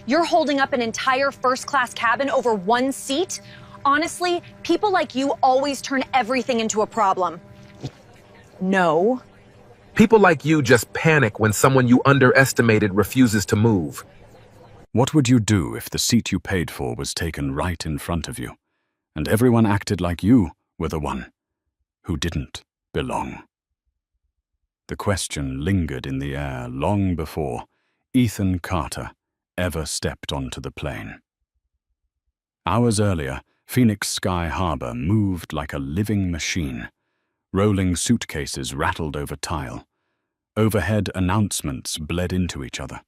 You're holding up an entire first-class cabin over one seat? Honestly, people like you always turn everything into a problem. No. People like you just panic when someone you underestimated refuses to move. What would you do if the seat you paid for was taken right in front of you, and everyone acted like you were the one who didn't belong? The question lingered in the air long before Ethan Carter ever stepped onto the plane. Hours earlier, Phoenix Sky Harbor moved like a living machine. Rolling suitcases rattled over tile. Overhead announcements bled into each other.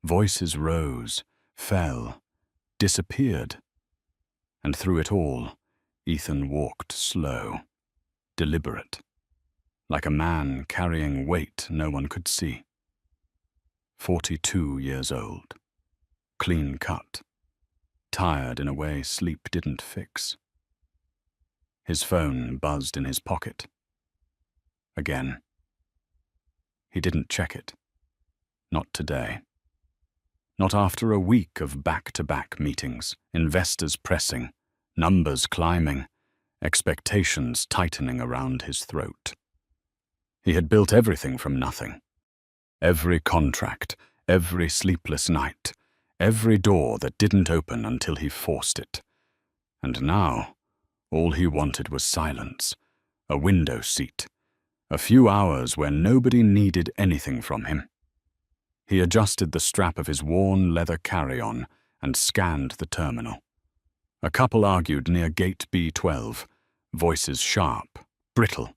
Voices rose, fell, disappeared. And through it all, Ethan walked slow, deliberate, like a man carrying weight no one could see. 42 years old, clean cut, tired in a way sleep didn't fix. His phone buzzed in his pocket. Again. He didn't check it. Not today. Not after a week of back-to-back meetings, investors pressing, numbers climbing, expectations tightening around his throat. He had built everything from nothing. Every contract, every sleepless night, every door that didn't open until he forced it. And now, all he wanted was silence, a window seat, a few hours where nobody needed anything from him. He adjusted the strap of his worn leather carry-on and scanned the terminal. A couple argued near gate B12, voices sharp, brittle.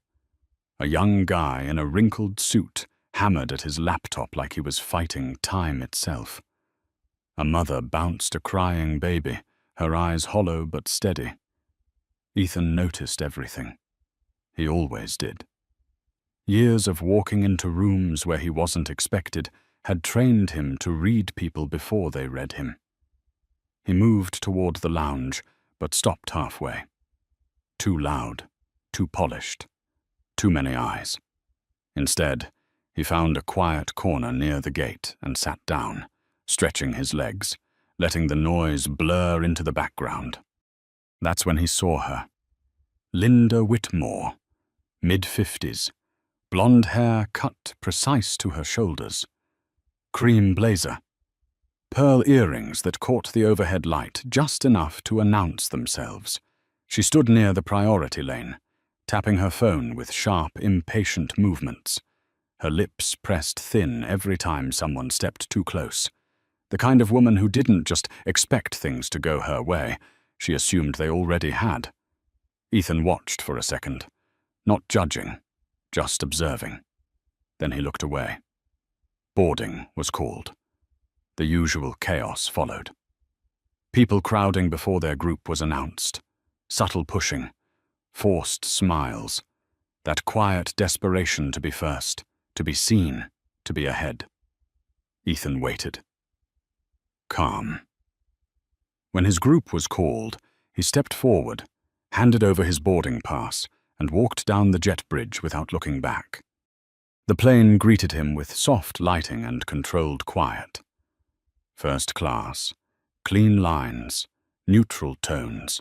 A young guy in a wrinkled suit hammered at his laptop like he was fighting time itself. A mother bounced a crying baby, her eyes hollow but steady. Ethan noticed everything. He always did. Years of walking into rooms where he wasn't expected had trained him to read people before they read him. He moved toward the lounge, but stopped halfway. Too loud, too polished, too many eyes. Instead, he found a quiet corner near the gate and sat down, stretching his legs, letting the noise blur into the background. That's when he saw her. Linda Whitmore, mid-50s, blonde hair cut precise to her shoulders, cream blazer, pearl earrings that caught the overhead light just enough to announce themselves. She stood near the priority lane, tapping her phone with sharp, impatient movements. Her lips pressed thin every time someone stepped too close. The kind of woman who didn't just expect things to go her way, she assumed they already had. Ethan watched for a second, not judging, just observing. Then he looked away. Boarding was called. The usual chaos followed. People crowding before their group was announced. Subtle pushing, forced smiles, that quiet desperation to be first, to be seen, to be ahead. Ethan waited. Calm. When his group was called, he stepped forward, handed over his boarding pass, and walked down the jet bridge without looking back. The plane greeted him with soft lighting and controlled quiet. First class, clean lines, neutral tones.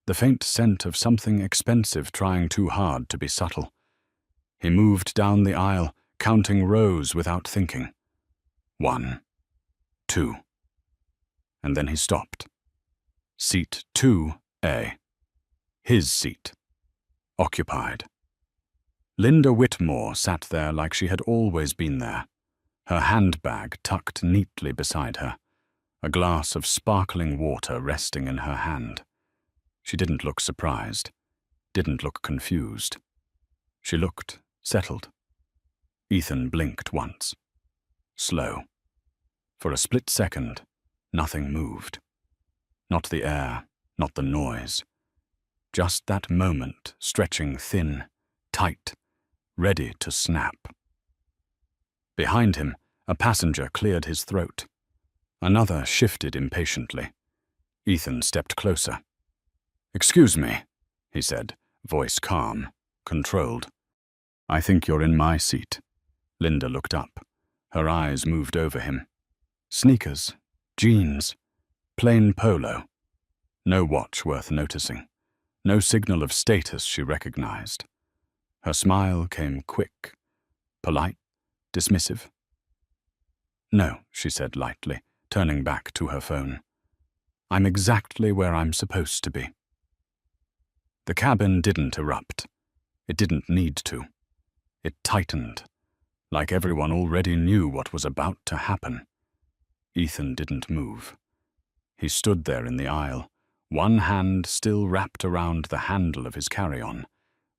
The faint scent of something expensive trying too hard to be subtle. He moved down the aisle, counting rows without thinking. 1, 2. And then he stopped. Seat 2A. His seat. Occupied. Linda Whitmore sat there like she had always been there, her handbag tucked neatly beside her, a glass of sparkling water resting in her hand. She didn't look surprised, didn't look confused. She looked settled. Ethan blinked once. Slow. For a split second, nothing moved. Not the air, not the noise. Just that moment stretching thin, tight, ready to snap. Behind him, a passenger cleared his throat. Another shifted impatiently. Ethan stepped closer. "Excuse me," he said, voice calm, controlled. "I think you're in my seat." Linda looked up. Her eyes moved over him. Sneakers, Jeans. Plain polo. No watch worth noticing. No signal of status she recognized. Her smile came quick, polite, dismissive. "No," she said lightly, turning back to her phone. "I'm exactly where I'm supposed to be." The cabin didn't erupt. It didn't need to. It tightened, like everyone already knew what was about to happen. Ethan didn't move. He stood there in the aisle, one hand still wrapped around the handle of his carry-on,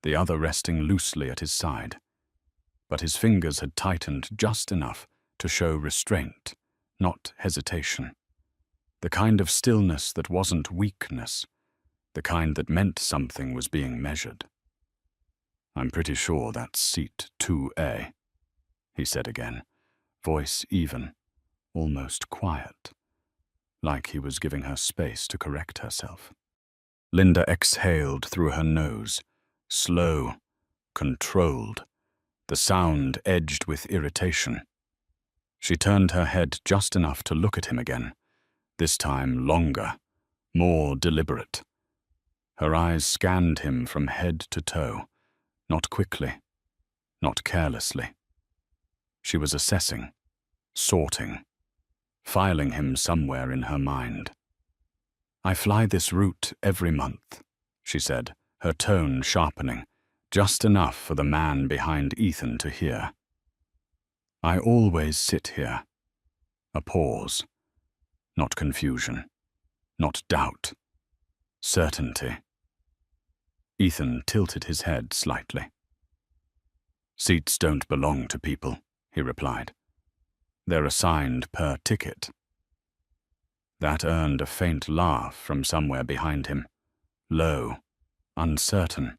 the other resting loosely at his side. But his fingers had tightened just enough to show restraint, not hesitation. The kind of stillness that wasn't weakness, the kind that meant something was being measured. "I'm pretty sure that's seat 2A, he said again, voice even, almost quiet, like he was giving her space to correct herself. Linda exhaled through her nose, slow, controlled, the sound edged with irritation. She turned her head just enough to look at him again, this time longer, more deliberate. Her eyes scanned him from head to toe, not quickly, not carelessly. She was assessing, sorting, filing him somewhere in her mind. "I fly this route every month," she said, her tone sharpening, just enough for the man behind Ethan to hear. "I always sit here." A pause. Not confusion. Not doubt. Certainty. Ethan tilted his head slightly. "Seats don't belong to people," he replied. "They're assigned per ticket." That earned a faint laugh from somewhere behind him, low, uncertain,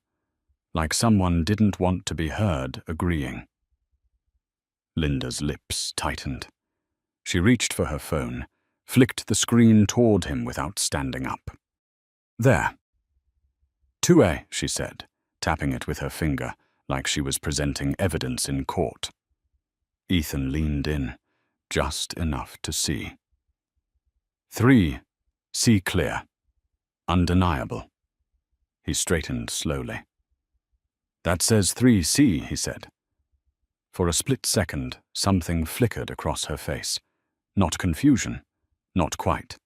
like someone didn't want to be heard agreeing. Linda's lips tightened. She reached for her phone, flicked the screen toward him without standing up. "There." 2A, she said, tapping it with her finger, like she was presenting evidence in court. Ethan leaned in, just enough to see. 3, see clear. Undeniable. He straightened slowly. "That says 3C, he said. For a split second, something flickered across her face. Not confusion, not quite.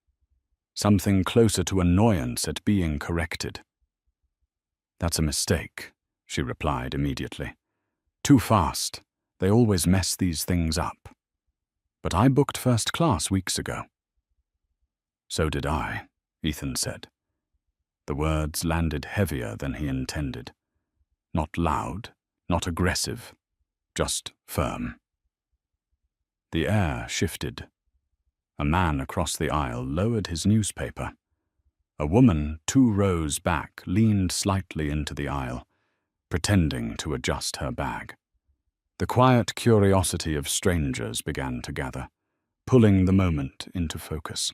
Something closer to annoyance at being corrected. "That's a mistake," she replied immediately. "Too fast. They always mess these things up. But I booked first class weeks ago." "So did I," Ethan said. The words landed heavier than he intended. Not loud, not aggressive, just firm. The air shifted. A man across the aisle lowered his newspaper. A woman 2 rows back leaned slightly into the aisle, pretending to adjust her bag. The quiet curiosity of strangers began to gather, pulling the moment into focus.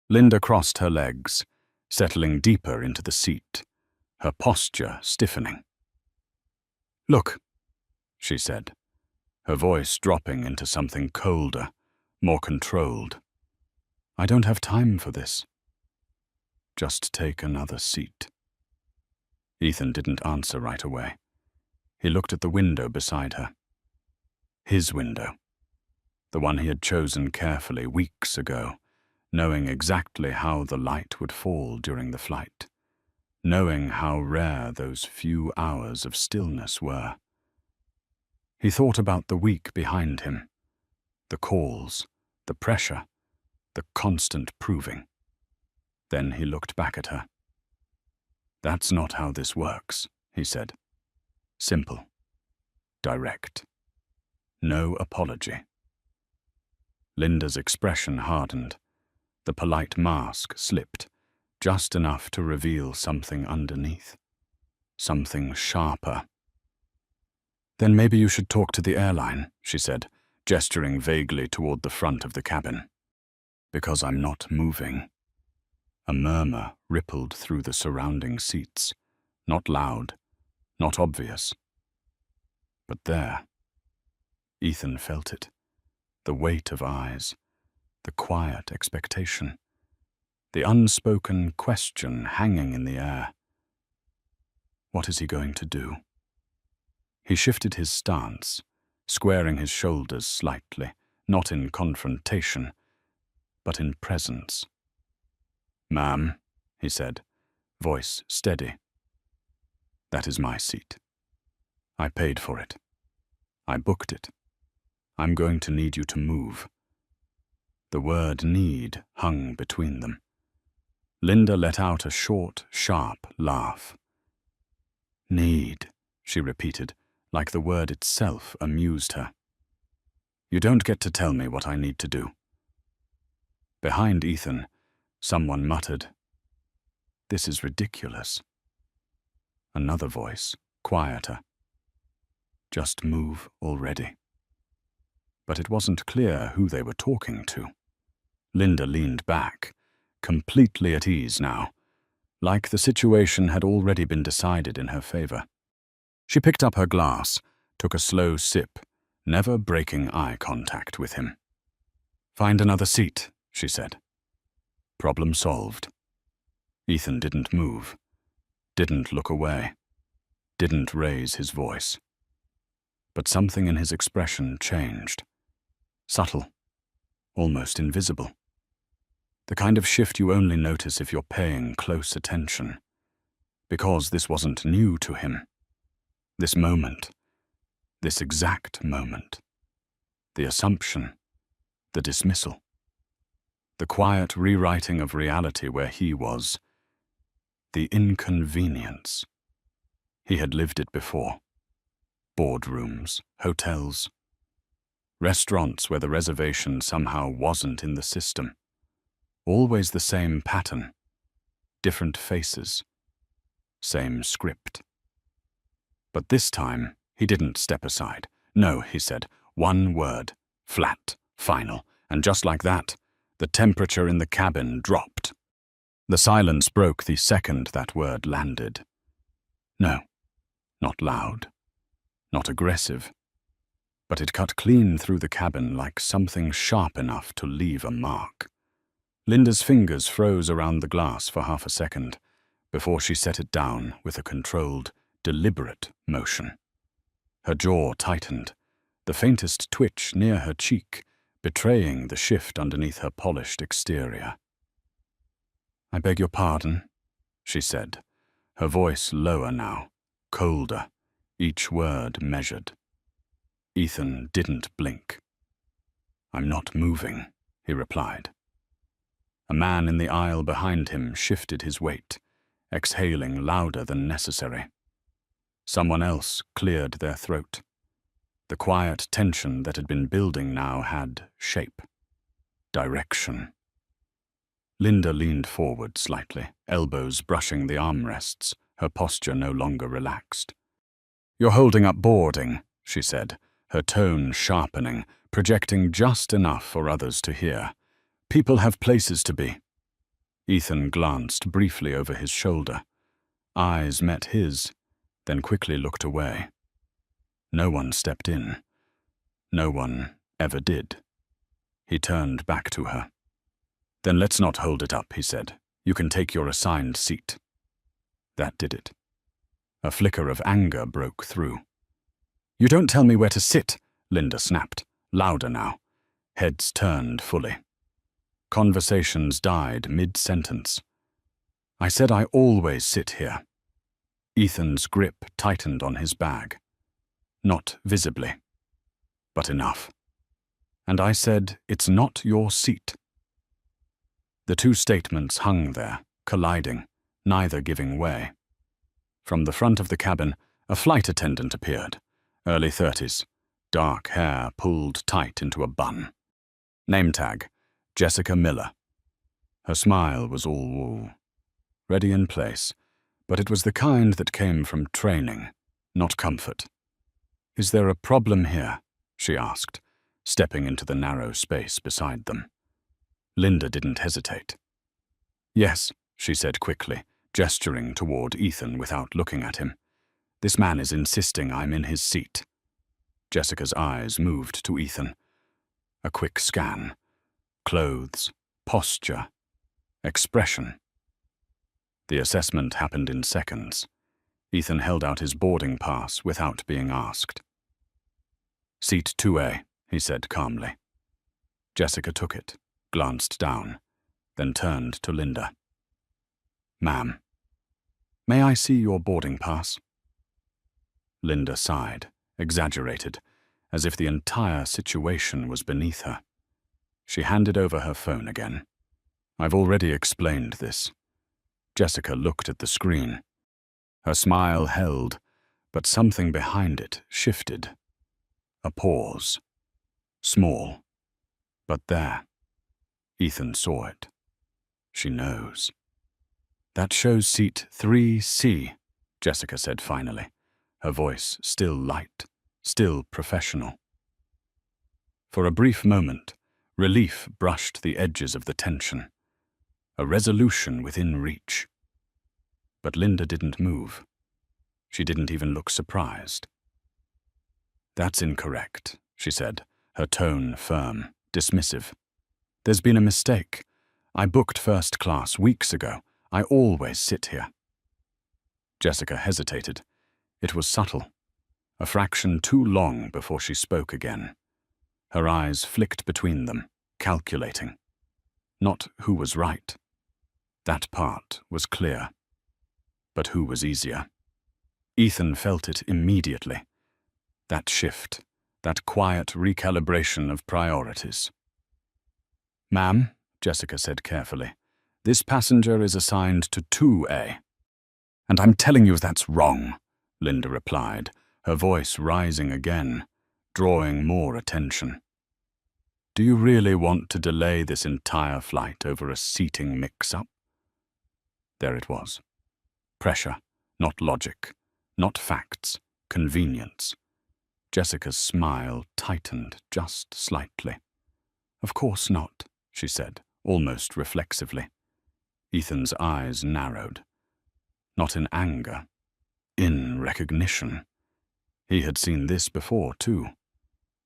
Linda crossed her legs, settling deeper into the seat, her posture stiffening. "Look," she said, her voice dropping into something colder, more controlled. "I don't have time for this. Just take another seat." Ethan didn't answer right away. He looked at the window beside her. His window. The one he had chosen carefully weeks ago, knowing exactly how the light would fall during the flight, knowing how rare those few hours of stillness were. He thought about the week behind him, the calls, the pressure, the constant proving. Then he looked back at her. "That's not how this works," he said. "Simple. Direct. No apology." Linda's expression hardened. The polite mask slipped, just enough to reveal something underneath. Something sharper. "Then maybe you should talk to the airline," she said, gesturing vaguely toward the front of the cabin. "Because I'm not moving." A murmur rippled through the surrounding seats, not loud, not obvious. But there, Ethan felt it, the weight of eyes, The quiet expectation. The unspoken question hanging in the air. What is he going to do? He shifted his stance, squaring his shoulders slightly, not in confrontation, but in presence. "Ma'am," he said, voice steady. "That is my seat. I paid for it. I booked it. I'm going to need you to move." The word need hung between them. Linda let out a short, sharp laugh. "Need," she repeated, like the word itself amused her. "You don't get to tell me what I need to do." Behind Ethan, someone muttered, "This is ridiculous." Another voice, quieter. "Just move already." But it wasn't clear who they were talking to. Linda leaned back, completely at ease now, like the situation had already been decided in her favor. She picked up her glass, took a slow sip, never breaking eye contact with him. "Find another seat," she said. Problem solved. Ethan didn't move, didn't look away, didn't raise his voice. But something in his expression changed. Subtle, almost invisible. The kind of shift you only notice if you're paying close attention. Because this wasn't new to him. This moment, this exact moment. The assumption, the dismissal. The quiet rewriting of reality where he was. The inconvenience. He had lived it before. Boardrooms, hotels, restaurants where the reservation somehow wasn't in the system. Always the same pattern, different faces, same script. But this time, he didn't step aside. "No," he said, one word, flat, final, and just like that, the temperature in the cabin dropped. The silence broke the second that word landed. No, not loud, not aggressive, but it cut clean through the cabin like something sharp enough to leave a mark. Linda's fingers froze around the glass for half a second before she set it down with a controlled, deliberate motion. Her jaw tightened, the faintest twitch near her cheek betraying the shift underneath her polished exterior. "I beg your pardon," she said, her voice lower now, colder, each word measured. Ethan didn't blink. "I'm not moving," he replied. A man in the aisle behind him shifted his weight, exhaling louder than necessary. Someone else cleared their throat. The quiet tension that had been building now had shape, direction. Linda leaned forward slightly, elbows brushing the armrests, her posture no longer relaxed. "You're holding up boarding," she said, her tone sharpening, projecting just enough for others to hear. "People have places to be." Ethan glanced briefly over his shoulder. Eyes met his, then quickly looked away. No one stepped in. No one ever did. He turned back to her. "Then let's not hold it up," he said. "You can take your assigned seat." That did it. A flicker of anger broke through. "You don't tell me where to sit," Linda snapped, louder now. Heads turned fully. Conversations died mid-sentence. "I said I always sit here." Ethan's grip tightened on his bag. Not visibly, but enough. "And I said, it's not your seat." The two statements hung there, colliding, neither giving way. From the front of the cabin, a flight attendant appeared, early 30s, dark hair pulled tight into a bun. Name tag, Jessica Miller. Her smile was all wool, ready in place, but it was the kind that came from training, not comfort. "Is there a problem here?" she asked, stepping into the narrow space beside them. Linda didn't hesitate. "Yes," she said quickly, gesturing toward Ethan without looking at him. "This man is insisting I'm in his seat." Jessica's eyes moved to Ethan. A quick scan. clothes, posture, expression. The assessment happened in seconds. Ethan held out his boarding pass without being asked. "Seat 2A, he said calmly. Jessica took it, glanced down, then turned to Linda. "Ma'am, may I see your boarding pass?" Linda sighed, exaggerated, as if the entire situation was beneath her. She handed over her phone again. "I've already explained this." Jessica looked at the screen. Her smile held, but something behind it shifted. A pause. Small. But there. Ethan saw it. "She knows." "That shows seat 3C, Jessica said finally, her voice still light, still professional. For a brief moment, relief brushed the edges of the tension. A resolution within reach. But Linda didn't move. She didn't even look surprised. "That's incorrect," she said, her tone firm, dismissive. "There's been a mistake. I booked first class weeks ago. I always sit here." Jessica hesitated. It was subtle. A fraction too long before she spoke again. Her eyes flicked between them, calculating. Not who was right. That part was clear. But who was easier? Ethan felt it immediately. That shift, that quiet recalibration of priorities. "Ma'am," Jessica said carefully, "this passenger is assigned to 2A. "And I'm telling you that's wrong," Linda replied, her voice rising again, drawing more attention. "Do you really want to delay this entire flight over a seating mix-up?" There it was. Pressure, not logic, not facts, convenience. Jessica's smile tightened just slightly. "Of course not," she said, almost reflexively. Ethan's eyes narrowed. Not in anger, in recognition. He had seen this before, too.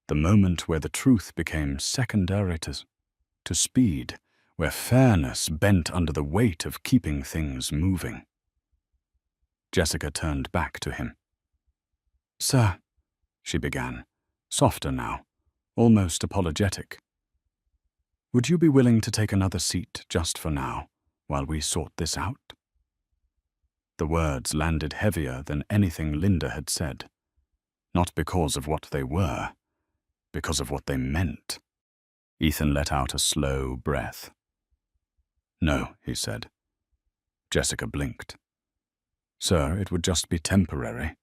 The moment where the truth became secondary to speed, where fairness bent under the weight of keeping things moving. Jessica turned back to him. "Sir," she began, softer now, almost apologetic. "Would you be willing to take another seat just for now, while we sort this out?" The words landed heavier than anything Linda had said. Not because of what they were, because of what they meant. Ethan let out a slow breath. "No," he said. Jessica blinked. "Sir, it would just be temporary."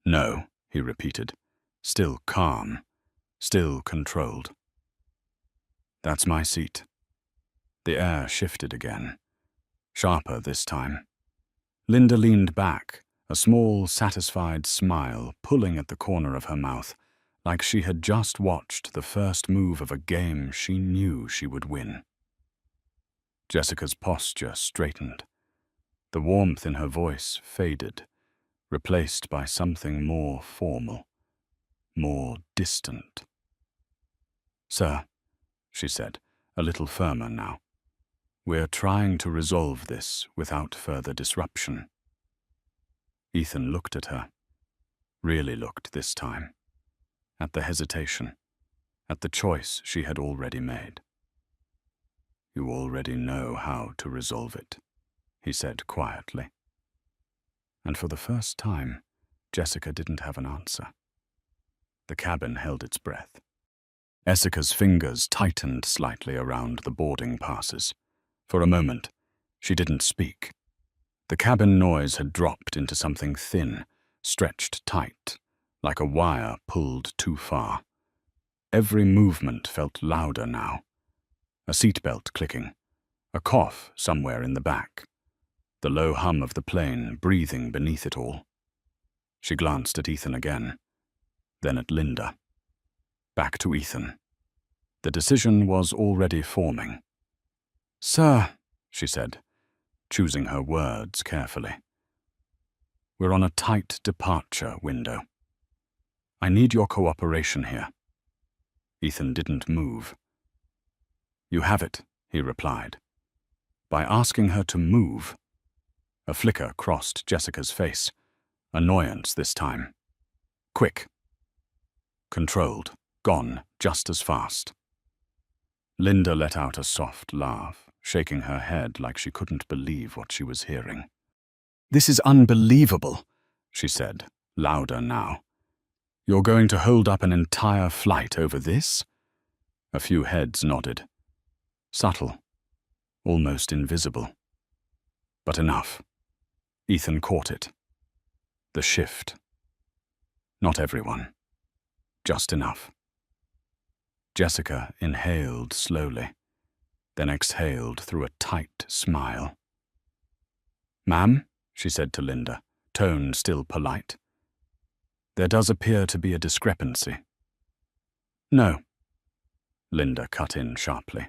"No," he repeated, still calm, still controlled. "That's my seat." The air shifted again, sharper this time. Linda leaned back, a small, satisfied smile pulling at the corner of her mouth, like she had just watched the first move of a game she knew she would win. Jessica's posture straightened. The warmth in her voice faded, replaced by something more formal, more distant. "Sir," she said, a little firmer now, "we're trying to resolve this without further disruption." Ethan looked at her, really looked this time, at the hesitation, at the choice she had already made. "You already know how to resolve it," he said quietly. And for the first time, Jessica didn't have an answer. The cabin held its breath. Jessica's fingers tightened slightly around the boarding passes. For a moment, she didn't speak. The cabin noise had dropped into something thin, stretched tight, like a wire pulled too far. Every movement felt louder now. A seatbelt clicking, a cough somewhere in the back, the low hum of the plane breathing beneath it all. She glanced at Ethan again, then at Linda. Back to Ethan. The decision was already forming. "Sir," she said, choosing her words carefully. "We're on a tight departure window. I need your cooperation here." Ethan didn't move. You have it, he replied. By asking her to move. A flicker crossed Jessica's face. Annoyance this time. Quick. Controlled. Gone just as fast. Linda let out a soft laugh, shaking her head like she couldn't believe what she was hearing. This is unbelievable, she said, louder now. You're going to hold up an entire flight over this? A few heads nodded. Subtle. Almost invisible. But enough. Ethan caught it. The shift. Not everyone. Just enough. Jessica inhaled slowly, then exhaled through a tight smile. Ma'am, she said to Linda, tone still polite. There does appear to be a discrepancy. No, Linda cut in sharply.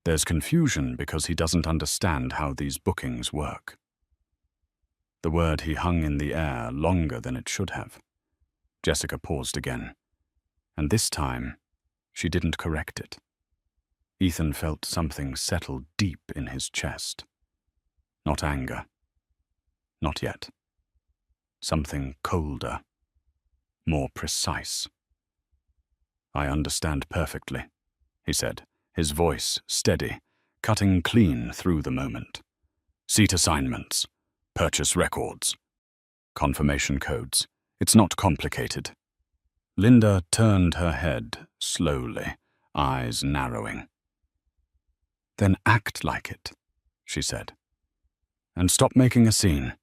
There's confusion because he doesn't understand how these bookings work. The word he hung in the air longer than it should have. Jessica paused again, and this time she didn't correct it. Ethan felt something settle deep in his chest. Not anger. Not yet. Something colder. More precise. I understand perfectly, he said, his voice steady, cutting clean through the moment. Seat assignments. Purchase records. Confirmation codes. It's not complicated. Linda turned her head slowly, eyes narrowing. Then act like it, she said. And stop making a scene.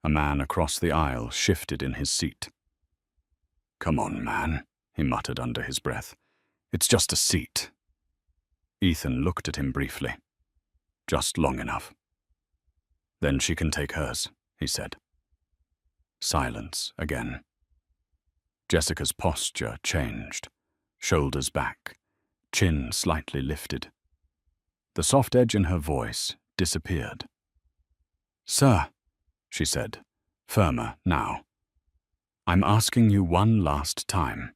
A man across the aisle shifted in his seat. Come on, man, he muttered under his breath. It's just a seat. Ethan looked at him briefly. Just long enough. Then she can take hers, he said. Silence again. Jessica's posture changed, shoulders back, chin slightly lifted. The soft edge in her voice disappeared. Sir, she said, firmer now. I'm asking you one last time.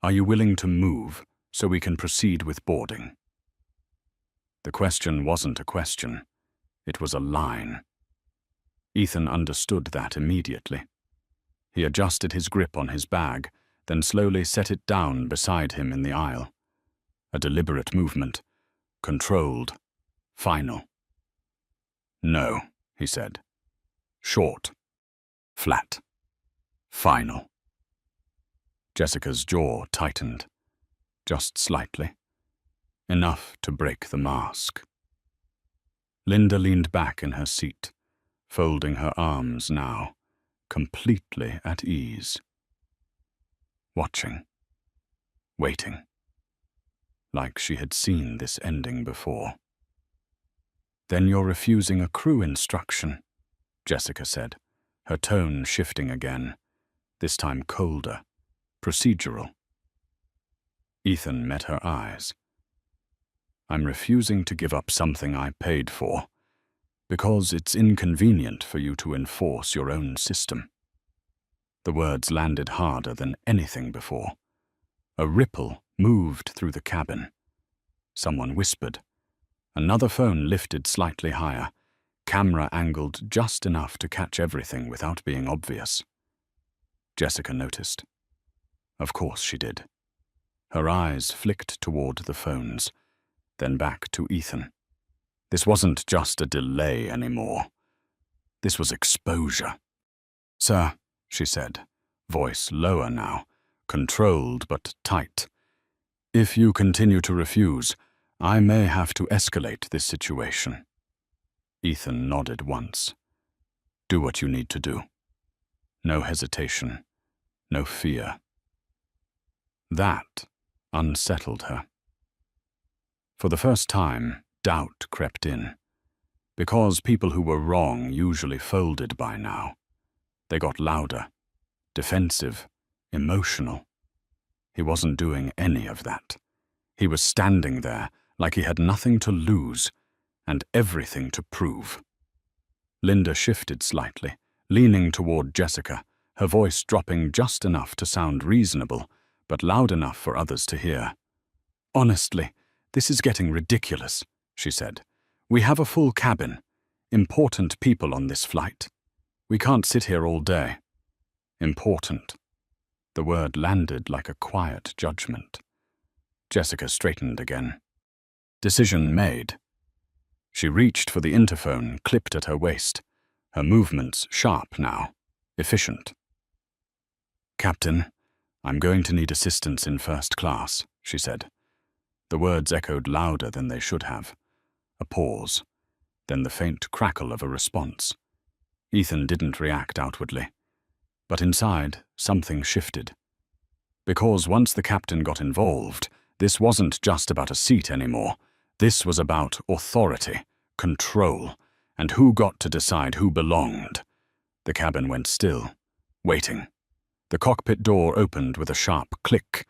Are you willing to move so we can proceed with boarding? The question wasn't a question. It was a line. Ethan understood that immediately. He adjusted his grip on his bag, then slowly set it down beside him in the aisle. A deliberate movement. Controlled. Final. No, he said. Short. Flat. Final. Jessica's jaw tightened. Just slightly. Enough to break the mask. Linda leaned back in her seat, folding her arms now, completely at ease. Watching. Waiting. Like she had seen this ending before. Then you're refusing a crew instruction, Jessica said, her tone shifting again, this time colder, procedural. Ethan met her eyes. I'm refusing to give up something I paid for, because it's inconvenient for you to enforce your own system. The words landed harder than anything before. A ripple moved through the cabin. Someone whispered. Another phone lifted slightly higher, camera angled just enough to catch everything without being obvious. Jessica noticed. Of course she did. Her eyes flicked toward the phones, then back to Ethan. This wasn't just a delay anymore. This was exposure. Sir, she said, voice lower now, controlled but tight. If you continue to refuse, I may have to escalate this situation. Ethan nodded once. Do what you need to do. No hesitation, no fear. That unsettled her. For the first time, doubt crept in. Because people who were wrong usually folded by now. They got louder, defensive, emotional. He wasn't doing any of that. He was standing there like he had nothing to lose and everything to prove. Linda shifted slightly, leaning toward Jessica, her voice dropping just enough to sound reasonable, but loud enough for others to hear. Honestly, this is getting ridiculous, she said. We have a full cabin. Important people on this flight. We can't sit here all day. Important. The word landed like a quiet judgment. Jessica straightened again. Decision made. She reached for the interphone clipped at her waist, her movements sharp now, efficient. "Captain, I'm going to need assistance in first class," she said. The words echoed louder than they should have. A pause, then the faint crackle of a response. Ethan didn't react outwardly, but inside something shifted. Because once the captain got involved, this wasn't just about a seat anymore. This was about authority, control, and who got to decide who belonged. The cabin went still, waiting. The cockpit door opened with a sharp click.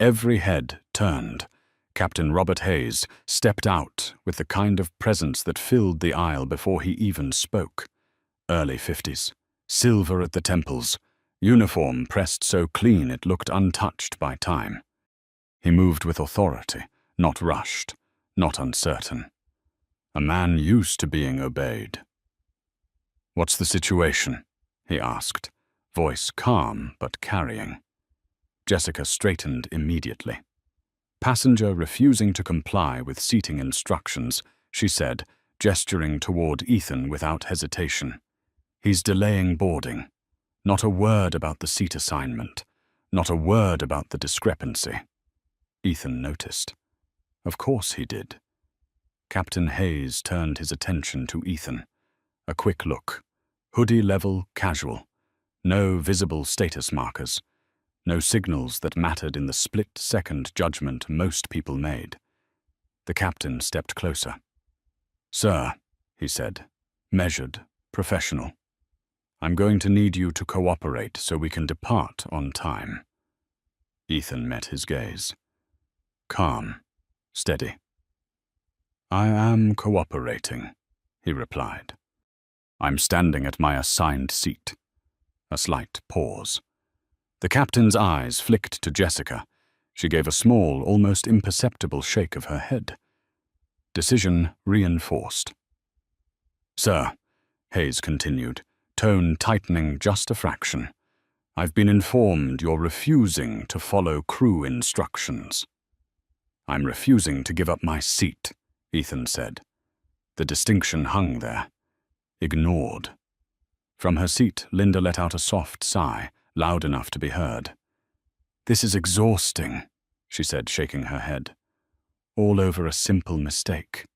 Every head turned. Captain Robert Hayes stepped out with the kind of presence that filled the aisle before he even spoke. Early 50s, silver at the temples, uniform pressed so clean it looked untouched by time. He moved with authority, not rushed, not uncertain. A man used to being obeyed. "What's the situation?" he asked, voice calm but carrying. Jessica straightened immediately. Passenger refusing to comply with seating instructions, she said, gesturing toward Ethan without hesitation. "He's delaying boarding. Not a word about the seat assignment. Not a word about the discrepancy." Ethan noticed. Of course he did. Captain Hayes turned his attention to Ethan. A quick look. Hoodie level, casual. No visible status markers. No signals that mattered in the split-second judgment most people made. The captain stepped closer. "Sir," he said, measured, professional. "I'm going to need you to cooperate so we can depart on time." Ethan met his gaze. Calm, steady. "I am cooperating," he replied. "I'm standing at my assigned seat." A slight pause. The captain's eyes flicked to Jessica. She gave a small, almost imperceptible shake of her head. Decision reinforced. "Sir," Hayes continued, tone tightening just a fraction, "I've been informed you're refusing to follow crew instructions." "I'm refusing to give up my seat," Ethan said. The distinction hung there. Ignored. From her seat, Linda let out a soft sigh, loud enough to be heard. "This is exhausting," she said, shaking her head. "All over a simple mistake."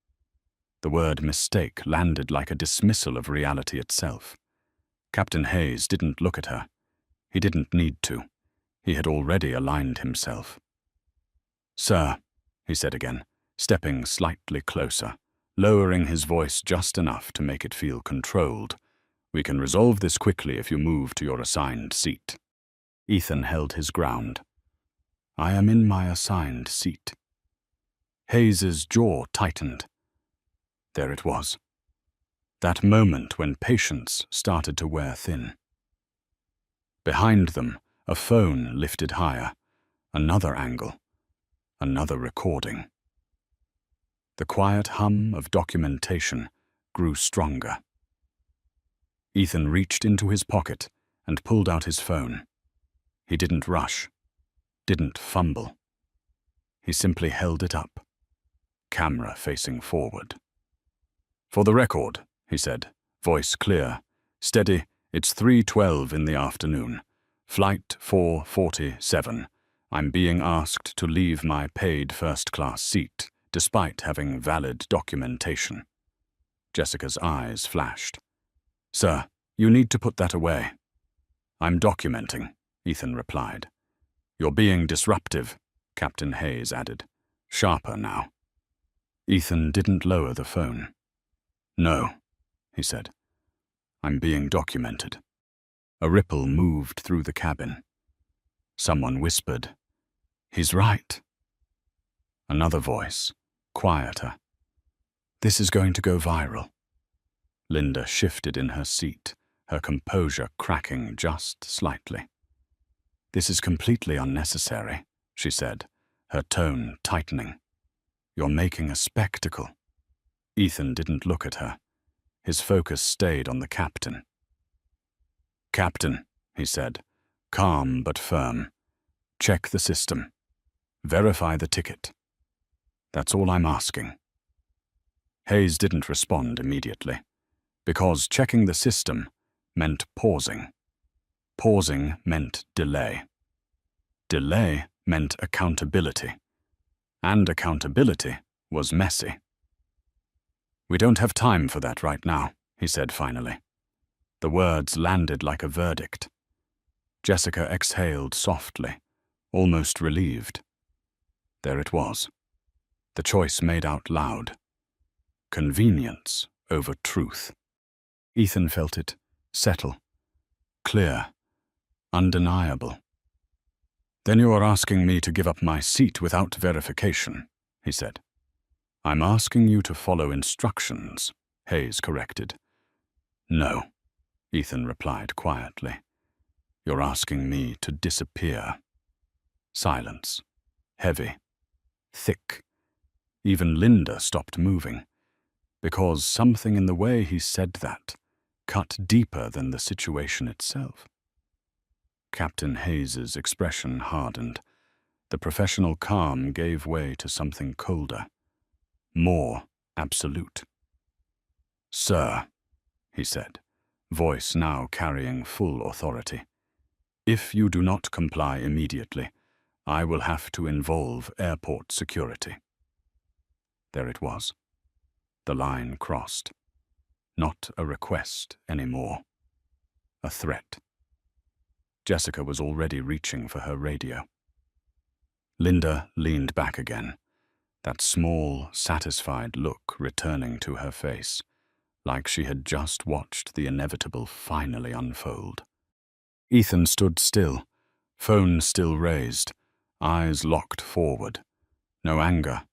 The word mistake landed like a dismissal of reality itself. Captain Hayes didn't look at her. He didn't need to. He had already aligned himself. "Sir," he said again, stepping slightly closer, lowering his voice just enough to make it feel controlled. "We can resolve this quickly if you move to your assigned seat." Ethan held his ground. "I am in my assigned seat." Hayes's jaw tightened. There it was. That moment when patience started to wear thin. Behind them, a phone lifted higher. Another angle. Another recording. The quiet hum of documentation grew stronger. Ethan reached into his pocket and pulled out his phone. He didn't rush, didn't fumble. He simply held it up, camera facing forward. "For the record," he said, voice clear, "steady, it's 3:12 in the afternoon. Flight 447. I'm being asked to leave my paid first-class seat, despite having valid documentation." Jessica's eyes flashed. "Sir, you need to put that away." "I'm documenting," Ethan replied. "You're being disruptive," Captain Hayes added, sharper now. Ethan didn't lower the phone. "No," he said. "I'm being documented." A ripple moved through the cabin. Someone whispered, "He's right." Another voice, quieter. "This is going to go viral." Linda shifted in her seat, her composure cracking just slightly. "This is completely unnecessary," she said, her tone tightening. "You're making a spectacle." Ethan didn't look at her. His focus stayed on the captain. "Captain," he said, calm but firm, "check the system. Verify the ticket. That's all I'm asking." Hayes didn't respond immediately, because checking the system meant pausing. Pausing meant delay. Delay meant accountability. And accountability was messy. "We don't have time for that right now," he said finally. The words landed like a verdict. Jessica exhaled softly, almost relieved. There it was. The choice made out loud. Convenience over truth. Ethan felt it settle, clear, undeniable. "Then you are asking me to give up my seat without verification," he said. "I'm asking you to follow instructions," Hayes corrected. "No," Ethan replied quietly. "You're asking me to disappear." Silence. Heavy. Thick. Even Linda stopped moving, because something in the way he said that cut deeper than the situation itself. Captain Hayes's expression hardened. The professional calm gave way to something colder, more absolute. "Sir," he said, voice now carrying full authority, "if you do not comply immediately, I will have to involve airport security." There it was. The line crossed. Not a request anymore. A threat. Jessica was already reaching for her radio. Linda leaned back again, that small, satisfied look returning to her face, like she had just watched the inevitable finally unfold. Ethan stood still, phone still raised, eyes locked forward. No anger,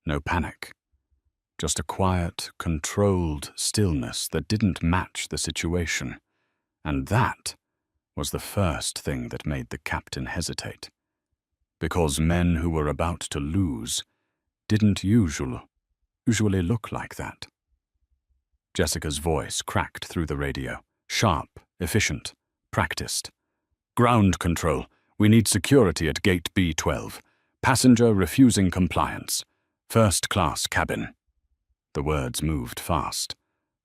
no panic. Just a quiet, controlled stillness that didn't match the situation. And that was the first thing that made the captain hesitate. Because men who were about to lose didn't usually look like that. Jessica's voice cracked through the radio, sharp, efficient, practiced. "Ground control, we need security at gate B12. Passenger refusing compliance. First class cabin." The words moved fast,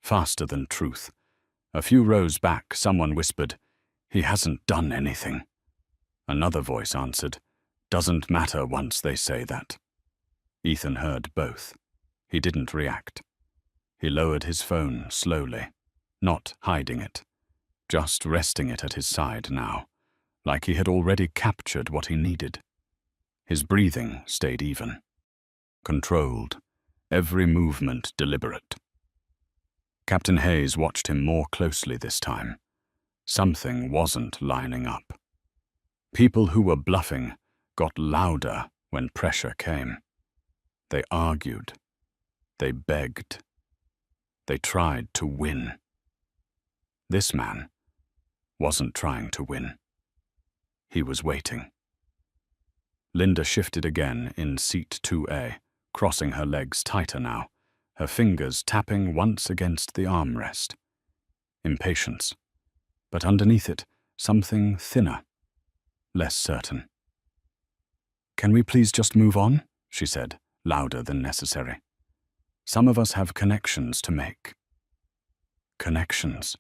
faster than truth. A few rows back, someone whispered, "He hasn't done anything." Another voice answered, "Doesn't matter once they say that." Ethan heard both. He didn't react. He lowered his phone slowly, not hiding it, just resting it at his side now, like he had already captured what he needed. His breathing stayed even, controlled, every movement deliberate. Captain Hayes watched him more closely this time. Something wasn't lining up. People who were bluffing got louder when pressure came. They argued. They begged. They tried to win. This man wasn't trying to win. He was waiting. Linda shifted again in seat 2A, crossing her legs tighter now, her fingers tapping once against the armrest. Impatience. But underneath it, something thinner, less certain. "Can we please just move on?" she said, louder than necessary. "Some of us have connections to make." Connections.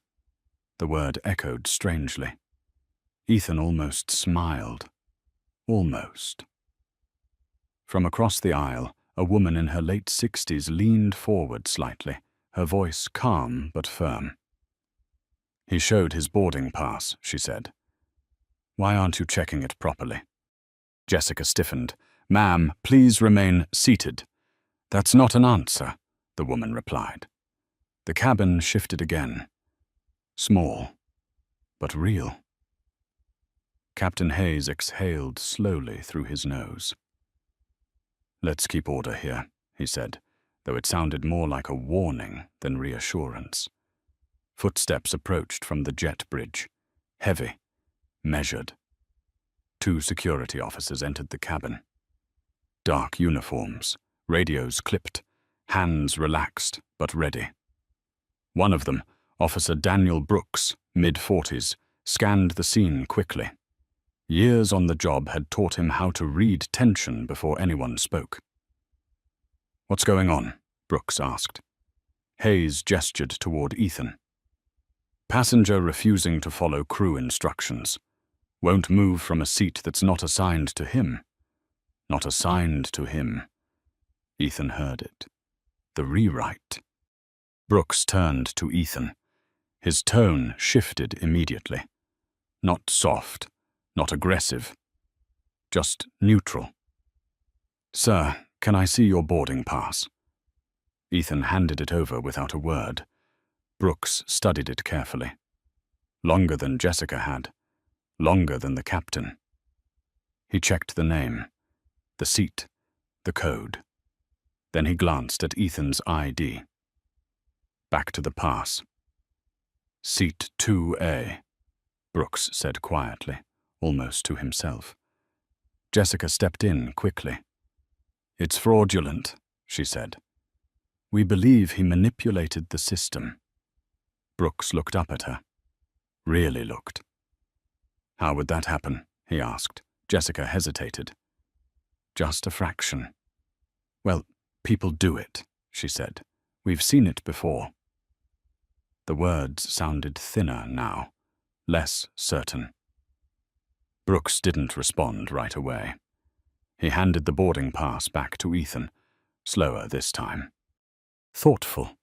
The word echoed strangely. Ethan almost smiled. Almost. From across the aisle, a woman in her late 60s leaned forward slightly, her voice calm but firm. "He showed his boarding pass," she said. "Why aren't you checking it properly?" Jessica stiffened. "Ma'am, please remain seated." "That's not an answer," the woman replied. The cabin shifted again. Small, but real. Captain Hayes exhaled slowly through his nose. "Let's keep order here," he said, though it sounded more like a warning than reassurance. Footsteps approached from the jet bridge, heavy, measured. 2 security officers entered the cabin. Dark uniforms, radios clipped, hands relaxed but ready. One of them, Officer Daniel Brooks, mid-40s, scanned the scene quickly. Years on the job had taught him how to read tension before anyone spoke. "What's going on?" Brooks asked. Hayes gestured toward Ethan. "Passenger refusing to follow crew instructions. Won't move from a seat that's not assigned to him." Not assigned to him. Ethan heard it. The rewrite. Brooks turned to Ethan. His tone shifted immediately. Not soft, not aggressive, just neutral. "Sir, can I see your boarding pass?" Ethan handed it over without a word. Brooks studied it carefully. Longer than Jessica had. Longer than the captain. He checked the name, the seat, the code. Then he glanced at Ethan's ID. Back to the pass. "Seat 2A, Brooks said quietly, almost to himself. Jessica stepped in quickly. "It's fraudulent," she said. "We believe he manipulated the system." Brooks looked up at her. Really looked. "How would that happen?" he asked. Jessica hesitated. "Just a fraction." "Well, people do it," she said. "We've seen it before." The words sounded thinner now, less certain. Brooks didn't respond right away. He handed the boarding pass back to Ethan, slower this time. Thoughtful.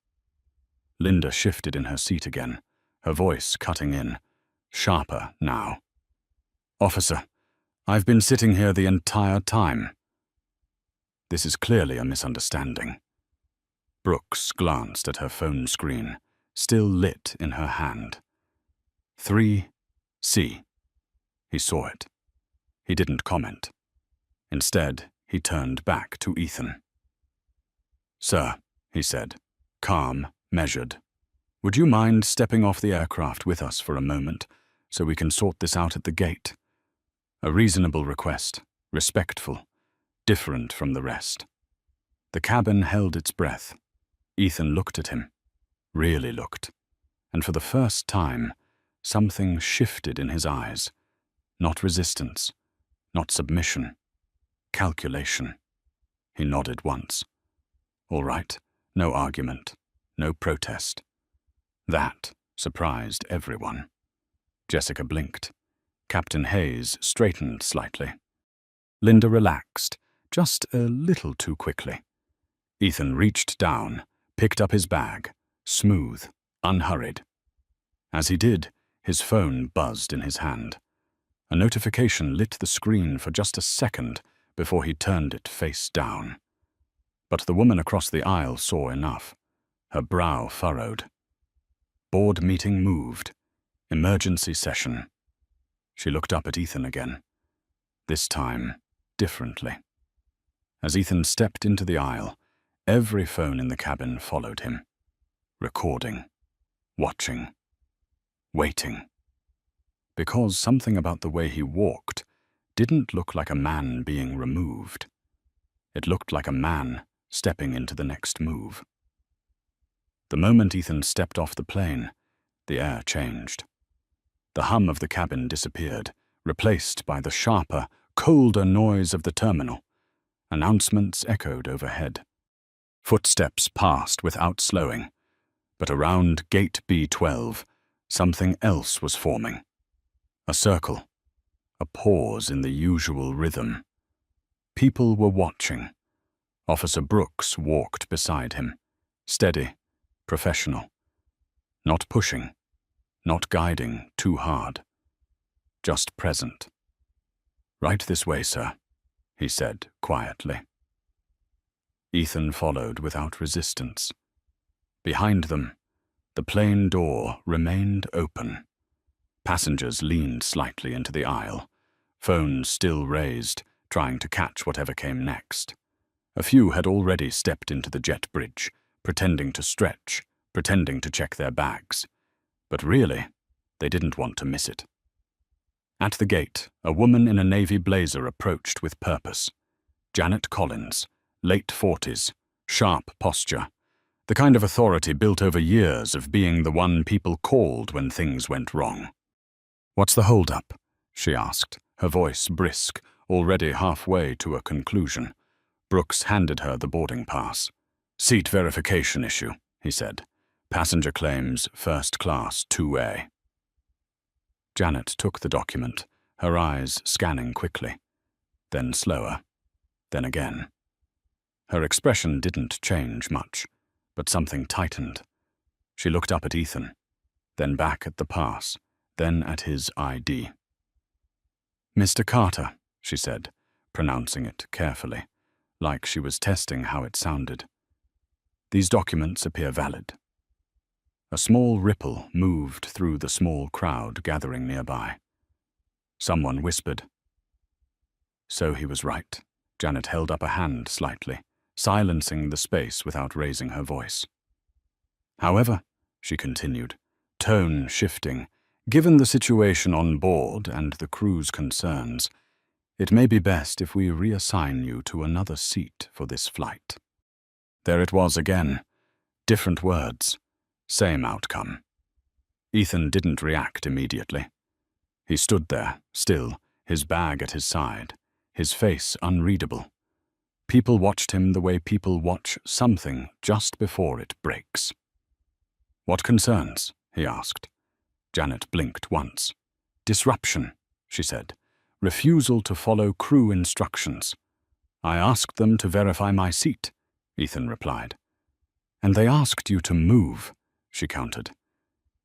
Linda shifted in her seat again, her voice cutting in, sharper now. "Officer, I've been sitting here the entire time." This is clearly a misunderstanding. Brooks glanced at her phone screen, still lit in her hand. 3C. He saw it. He didn't comment. Instead, he turned back to Ethan. "Sir," he said, calm, measured, "would you mind stepping off the aircraft with us for a moment so we can sort this out at the gate? A reasonable request, respectful, different from the rest." The cabin held its breath. Ethan looked at him, really looked, and for the first time, something shifted in his eyes. Not resistance, not submission, calculation. He nodded once. All right, no argument, no protest. That surprised everyone. Jessica blinked. Captain Hayes straightened slightly. Linda relaxed, just a little too quickly. Ethan reached down, picked up his bag, smooth, unhurried. As he did, his phone buzzed in his hand. A notification lit the screen for just a second before he turned it face down. But the woman across the aisle saw enough. Her brow furrowed. Board meeting moved. Emergency session. She looked up at Ethan again. This time, differently. As Ethan stepped into the aisle, every phone in the cabin followed him. Recording. Watching. Waiting. Because something about the way he walked didn't look like a man being removed. It looked like a man stepping into the next move. The moment Ethan stepped off the plane, the air changed. The hum of the cabin disappeared, replaced by the sharper, colder noise of the terminal. Announcements echoed overhead. Footsteps passed without slowing, but around Gate B12, something else was forming. A circle, a pause in the usual rhythm. People were watching. Officer Brooks walked beside him, steady, professional. Not pushing, not guiding too hard. Just present. "Right this way, sir," he said quietly. Ethan followed without resistance. Behind them, the plane door remained open. Passengers leaned slightly into the aisle, phones still raised, trying to catch whatever came next. A few had already stepped into the jet bridge, pretending to stretch, pretending to check their bags. But really, they didn't want to miss it. At the gate, a woman in a navy blazer approached with purpose. Janet Collins, late 40s, sharp posture, the kind of authority built over years of being the one people called when things went wrong. "What's the hold-up?" she asked, her voice brisk, already halfway to a conclusion. Brooks handed her the boarding pass. "Seat verification issue," he said. "Passenger claims, first class 2A." Janet took the document, her eyes scanning quickly. Then slower. Then again. Her expression didn't change much, but something tightened. She looked up at Ethan, then back at the pass, then at his ID. "Mr. Carter," she said, pronouncing it carefully, like she was testing how it sounded. "These documents appear valid." A small ripple moved through the small crowd gathering nearby. Someone whispered. So he was right. Janet held up a hand slightly, silencing the space without raising her voice. "However," she continued, tone shifting, "given the situation on board and the crew's concerns, it may be best if we reassign you to another seat for this flight." There it was again. Different words. Same outcome. Ethan didn't react immediately. He stood there, still, his bag at his side, his face unreadable. People watched him the way people watch something just before it breaks. "What concerns?" he asked. Janet blinked once. "Disruption," she said. "Refusal to follow crew instructions." "I asked them to verify my seat," Ethan replied. "And they asked you to move," she countered.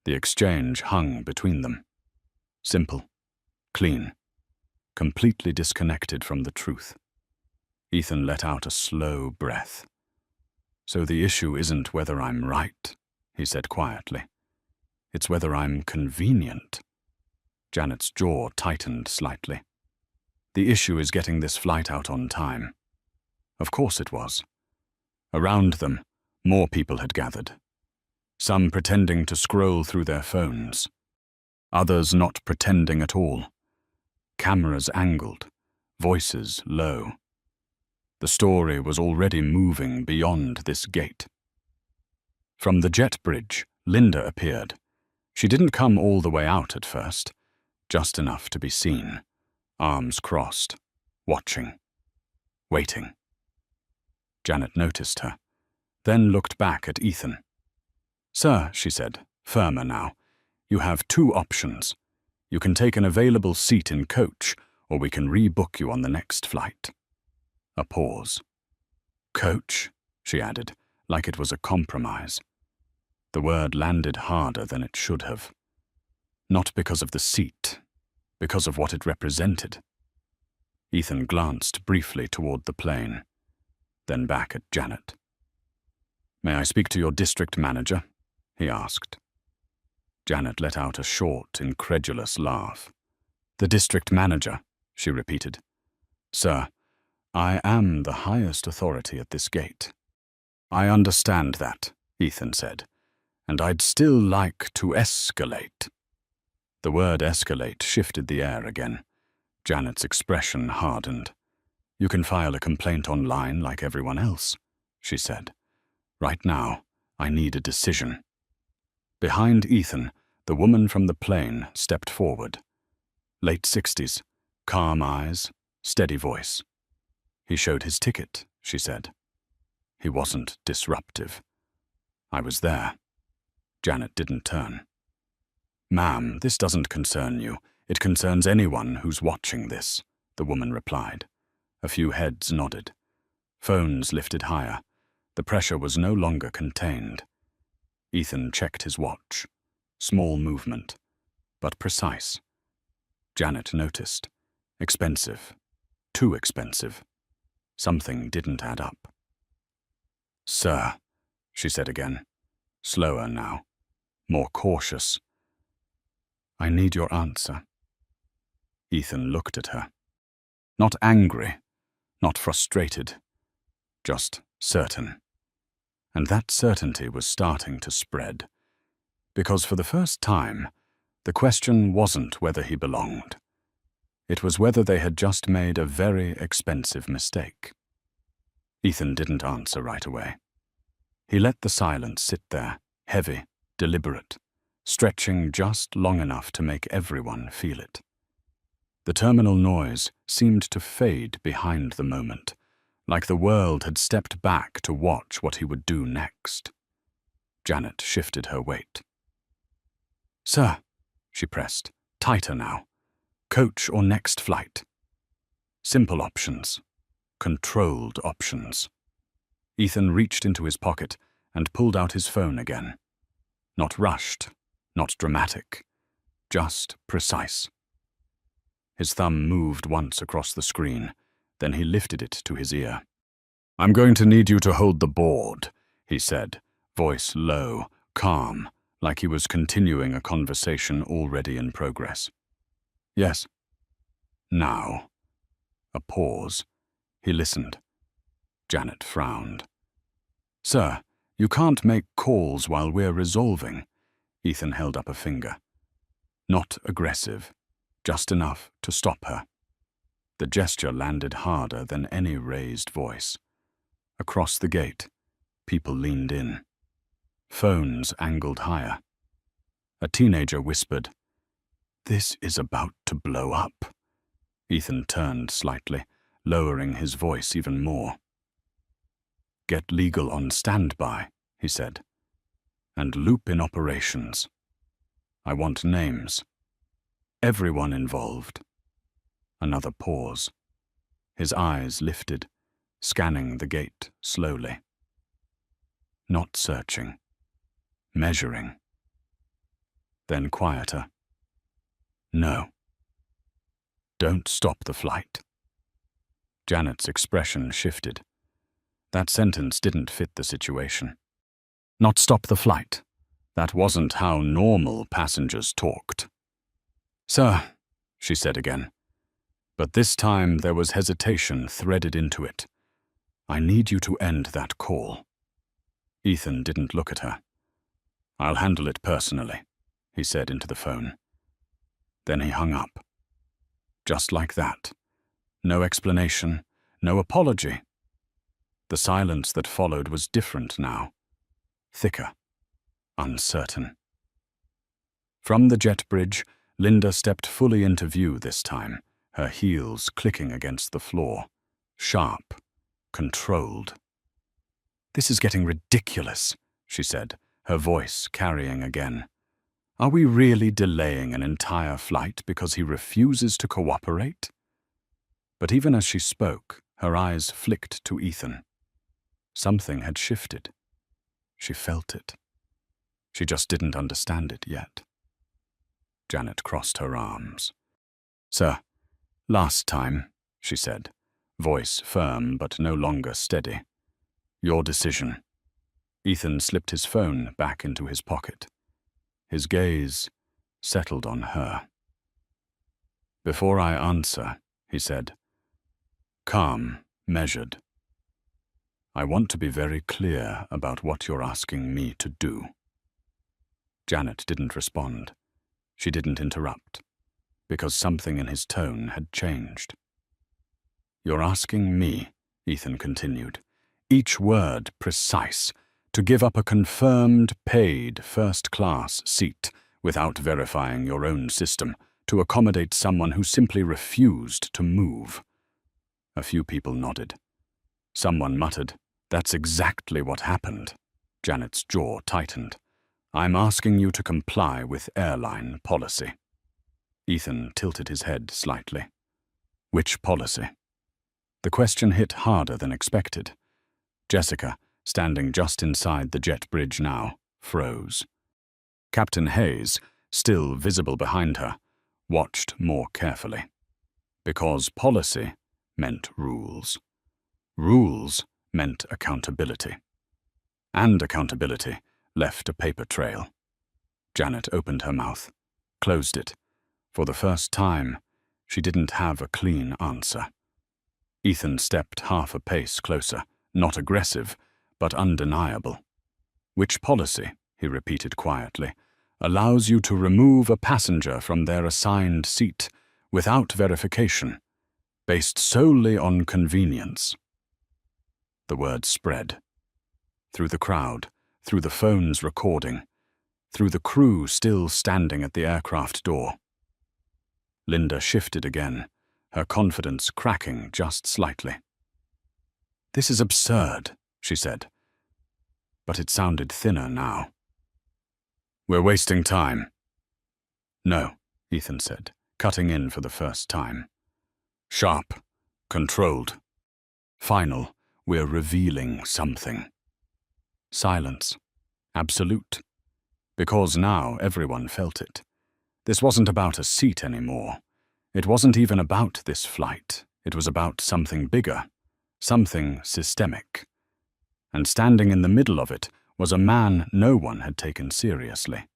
The exchange hung between them. Simple. Clean. Completely disconnected from the truth. Ethan let out a slow breath. "So the issue isn't whether I'm right," he said quietly. "It's whether I'm convenient." Janet's jaw tightened slightly. "The issue is getting this flight out on time." Of course it was. Around them, more people had gathered. Some pretending to scroll through their phones. Others not pretending at all. Cameras angled, voices low. The story was already moving beyond this gate. From the jet bridge, Linda appeared. She didn't come all the way out at first, just enough to be seen, arms crossed, watching, waiting. Janet noticed her, then looked back at Ethan. "Sir," she said, firmer now, "you have two options. You can take an available seat in coach, or we can rebook you on the next flight." A pause. "Coach," she added, like it was a compromise. The word landed harder than it should have. Not because of the seat, because of what it represented. Ethan glanced briefly toward the plane, then back at Janet. "May I speak to your district manager?" he asked. Janet let out a short, incredulous laugh. "The district manager," she repeated. "Sir, I am the highest authority at this gate." "I understand that," Ethan said, "and I'd still like to escalate." The word escalate shifted the air again. Janet's expression hardened. "You can file a complaint online like everyone else," she said. "Right now, I need a decision." Behind Ethan, the woman from the plane stepped forward. Late 60s, calm eyes, steady voice. "He showed his ticket," she said. "He wasn't disruptive. I was there." Janet didn't turn. "Ma'am, this doesn't concern you. It concerns anyone who's watching this," the woman replied. A few heads nodded. Phones lifted higher. The pressure was no longer contained. Ethan checked his watch. Small movement, but precise. Janet noticed. Expensive. Too expensive. Something didn't add up. "Sir," she said again, slower now, more cautious. "I need your answer." Ethan looked at her. Not angry, not frustrated, just certain. And that certainty was starting to spread, because for the first time, the question wasn't whether he belonged. It was whether they had just made a very expensive mistake. Ethan didn't answer right away. He let the silence sit there, heavy, deliberate, stretching just long enough to make everyone feel it. The terminal noise seemed to fade behind the moment, like the world had stepped back to watch what he would do next. Janet shifted her weight. "Sir," she pressed, tighter now. "Coach or next flight?" Simple options. Controlled options. Ethan reached into his pocket and pulled out his phone again. Not rushed, not dramatic, just precise. His thumb moved once across the screen, then he lifted it to his ear. "I'm going to need you to hold the board," he said, voice low, calm, like he was continuing a conversation already in progress. "Yes." "Now." A pause. He listened. Janet frowned. "Sir, you can't make calls while we're resolving." Ethan held up a finger. Not aggressive, just enough to stop her. The gesture landed harder than any raised voice. Across the gate, people leaned in. Phones angled higher. A teenager whispered, "This is about to blow up." Ethan turned slightly, lowering his voice even more. "Get legal on standby," he said, "and loop in operations. I want names. Everyone involved." Another pause. His eyes lifted, scanning the gate slowly. Not searching. Measuring. Then quieter. "No. Don't stop the flight." Janet's expression shifted. That sentence didn't fit the situation. Not stop the flight. That wasn't how normal passengers talked. "Sir," she said again. But this time there was hesitation threaded into it. "I need you to end that call." Ethan didn't look at her. "I'll handle it personally," he said into the phone. Then he hung up. Just like that. No explanation, no apology. The silence that followed was different now. Thicker. Uncertain. From the jet bridge, Linda stepped fully into view this time, her heels clicking against the floor. Sharp. Controlled. "This is getting ridiculous," she said, her voice carrying again. "Are we really delaying an entire flight because he refuses to cooperate?" But even as she spoke, her eyes flicked to Ethan. Something had shifted. She felt it. She just didn't understand it yet. Janet crossed her arms. "Sir, last time," she said, voice firm but no longer steady. "Your decision." Ethan slipped his phone back into his pocket. His gaze settled on her. "Before I answer," he said, calm, measured, "I want to be very clear about what you're asking me to do." Janet didn't respond. She didn't interrupt, because something in his tone had changed. "You're asking me," Ethan continued, each word precise, to give up a confirmed, paid, first-class seat without verifying your own system, to accommodate someone who simply refused to move. A few people nodded. Someone muttered, "That's exactly what happened." Janet's jaw tightened. "I'm asking you to comply with airline policy." Ethan tilted his head slightly. "Which policy?" The question hit harder than expected. Jessica, standing just inside the jet bridge now, froze. Captain Hayes, still visible behind her, watched more carefully. Because policy meant rules. Rules meant accountability. And accountability left a paper trail. Janet opened her mouth, closed it. For the first time, she didn't have a clean answer. Ethan stepped half a pace closer, not aggressive, but undeniable. "Which policy," he repeated quietly, "allows you to remove a passenger from their assigned seat without verification, based solely on convenience. The word spread. Through the crowd, through the phones recording, through the crew still standing at the aircraft door. Linda shifted again, her confidence cracking just slightly. "This is absurd," she said, but it sounded thinner now. "We're wasting time." "No," Ethan said, cutting in for the first time. "Sharp, controlled. Final, we're revealing something." Silence. Absolute. Because now everyone felt it. This wasn't about a seat anymore. It wasn't even about this flight. It was about something bigger, something systemic. And standing in the middle of it was a man no one had taken seriously.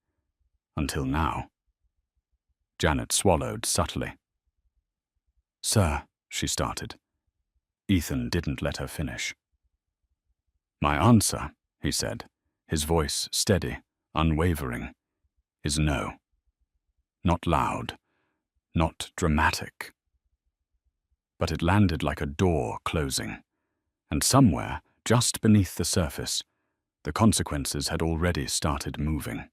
Until now. Janet swallowed subtly. "Sir," she started. Ethan didn't let her finish. "My answer," he said, his voice steady, unwavering, "is no. Not loud, not dramatic." But it landed like a door closing, and somewhere, just beneath the surface, the consequences had already started moving.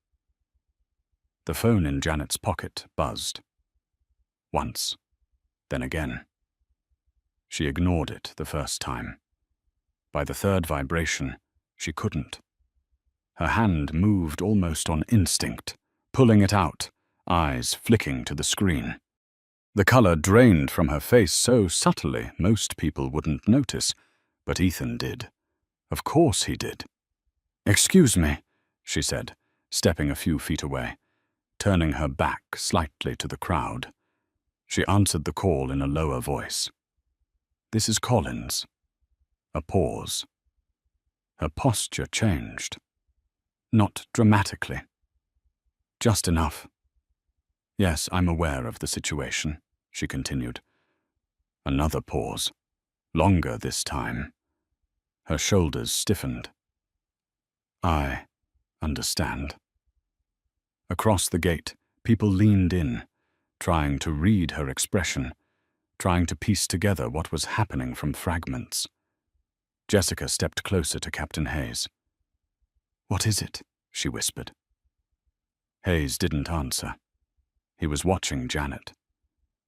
The phone in Janet's pocket buzzed. Once, then again. She ignored it the first time. By the third vibration, she couldn't. Her hand moved almost on instinct, pulling it out, eyes flicking to the screen. The color drained from her face so subtly most people wouldn't notice, but Ethan did. Of course he did. "Excuse me," she said, stepping a few feet away, turning her back slightly to the crowd. She answered the call in a lower voice. "This is Collins." A pause. Her posture changed. Not dramatically. Just enough. "Yes, I'm aware of the situation," she continued. Another pause. Longer this time. Her shoulders stiffened. "I understand." Across the gate, people leaned in, trying to read her expression, trying to piece together what was happening from fragments. Jessica stepped closer to Captain Hayes. "What is it?" she whispered. Hayes didn't answer. He was watching Janet,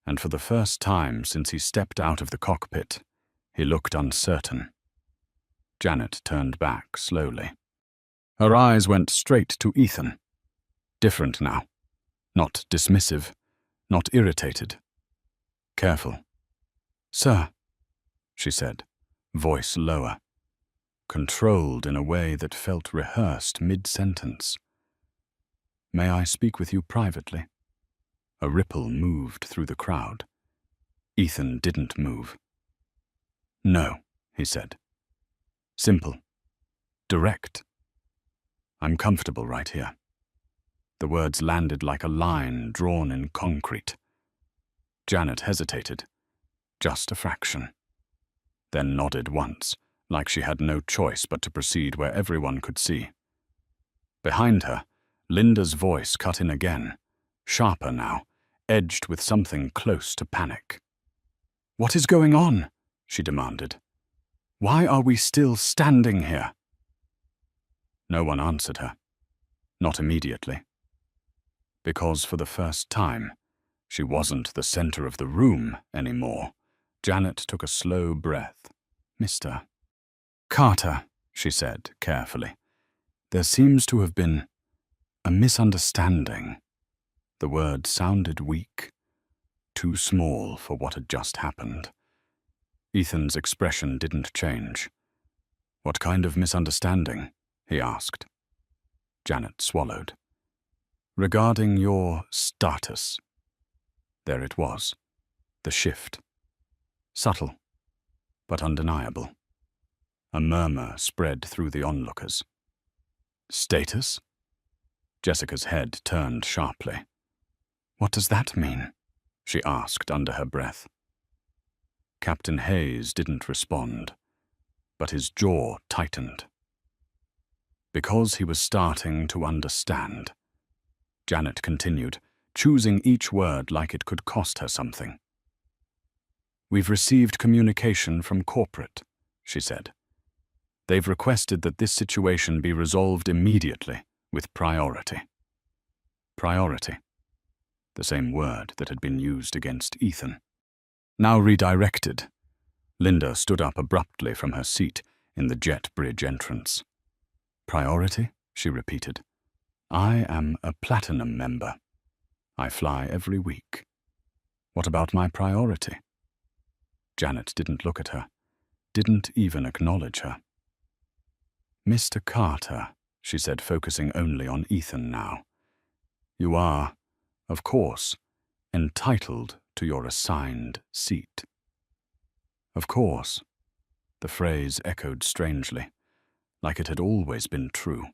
and for the first time since he stepped out of the cockpit, he looked uncertain. Janet turned back slowly. Her eyes went straight to Ethan. Different now. Not dismissive, not irritated. Careful. "Sir," she said, voice lower, controlled in a way that felt rehearsed mid-sentence. "May I speak with you privately?" A ripple moved through the crowd. Ethan didn't move. "No," he said. Simple. Direct. "I'm comfortable right here." The words landed like a line drawn in concrete. Janet hesitated. Just a fraction. Then nodded once, like she had no choice but to proceed where everyone could see. Behind her, Linda's voice cut in again, sharper now, edged with something close to panic. "What is going on?" she demanded. "Why are we still standing here?" No one answered her. Not immediately. Because for the first time, she wasn't the center of the room anymore. Janet took a slow breath. "Mr. Carter," she said carefully, "there seems to have been a misunderstanding." The word sounded weak, too small for what had just happened. Ethan's expression didn't change. "What kind of misunderstanding?" he asked. Janet swallowed. "Regarding your status." There it was, the shift. Subtle, but undeniable. A murmur spread through the onlookers. "Status?" Jessica's head turned sharply. "What does that mean?" she asked under her breath. Captain Hayes didn't respond, but his jaw tightened. Because he was starting to understand. Janet continued, choosing each word like it could cost her something. "We've received communication from corporate," she said. "They've requested that this situation be resolved immediately with priority." Priority. The same word that had been used against Ethan. Now redirected, Linda stood up abruptly from her seat in the jet bridge entrance. "Priority?" she repeated. "I am a Platinum member. I fly every week. What about my priority?" Janet didn't look at her, didn't even acknowledge her. "Mr. Carter," she said, focusing only on Ethan now. "You are, of course, entitled to your assigned seat." Of course. The phrase echoed strangely, like it had always been true,